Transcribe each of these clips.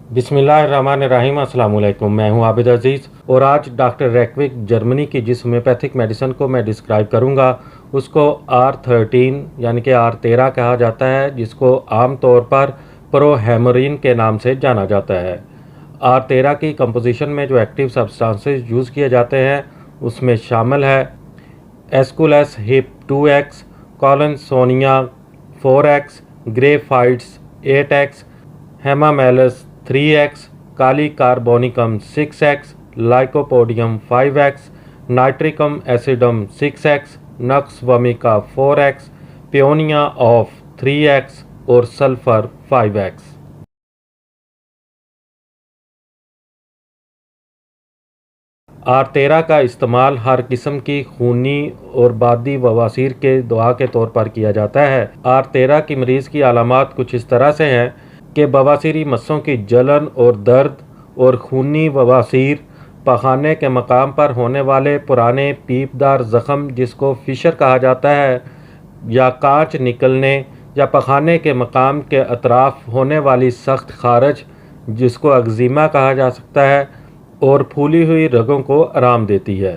बिस्मिल्लाहिर्रहमानिर्रहीम। अस्सलाम वालेकुम। मैं हूं आबिद अजीज़ और आज डॉक्टर रैकविक जर्मनी की जिस होम्योपैथिक मेडिसिन को मैं डिस्क्राइब करूंगा उसको R13 यानी कि R13 कहा जाता है, जिसको आम तौर पर प्रोहेमरिन के नाम से जाना जाता है। R13 की कंपोजिशन में जो एक्टिव सब्सटेंसेस यूज़ किए जाते हैं उसमें शामिल है Aesculus hip 2x, Collinsonia 4x, Graphites 8x, Hamamelis 3x, Kali carbonicum 6x, Lycopodium 5x, Nitricum acidum 6x, Nux vomica 4x, Paeonia off 3x और सल्फर 5x। R13 का इस्तेमाल हर किस्म की खूनी और बादी बवासीर के दवा के तौर पर किया जाता है। R13 की मरीज़ की अलामात कुछ इस तरह से हैं कि बवासीरी मस्सों की जलन और दर्द और खूनी बवासीर, पखाने के मकाम पर होने वाले पुराने पीपदार ज़ख़म जिसको फिशर कहा जाता है, या कांच निकलने, या पखाने के मकाम के अतराफ़ होने वाली सख्त खारज जिसको एक्जिमा कहा जा सकता है, और फूली हुई रगों को आराम देती है।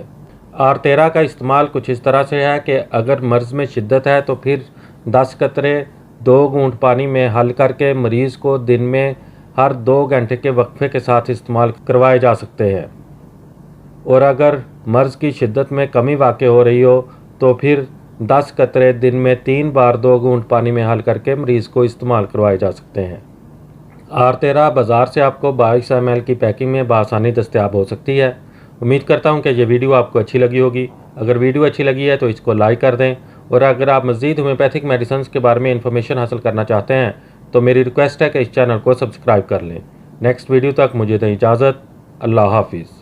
R13 का इस्तेमाल कुछ इस तरह से है कि अगर मर्ज़ में शिद्दत है तो फिर 10 कतरे 2 घूंट पानी में हल करके मरीज़ को दिन में हर 2 घंटे के वक्फे के साथ इस्तेमाल करवाए जा सकते हैं, और अगर मर्ज़ की शिद्दत में कमी वाक़ हो रही हो तो फिर 10 कतरे दिन में 3 बार 2 घूंट पानी में हल करके मरीज़ को इस्तेमाल करवाए जा सकते हैं। R13 बाज़ार से आपको 22 ml की पैकिंग में बआसानी दस्तयाब हो सकती है। उम्मीद करता हूँ कि ये वीडियो आपको अच्छी लगी होगी। अगर वीडियो अच्छी लगी है तो इसको लाइक कर दें, और अगर आप मज़ीद होम्योपैथिक मेडिसिन के बारे में इंफॉर्मेशन हासिल करना चाहते हैं तो मेरी रिक्वेस्ट है कि इस चैनल को सब्सक्राइब कर लें। नेक्स्ट वीडियो तक मुझे दें इजाज़त। अल्लाह हाफिज़।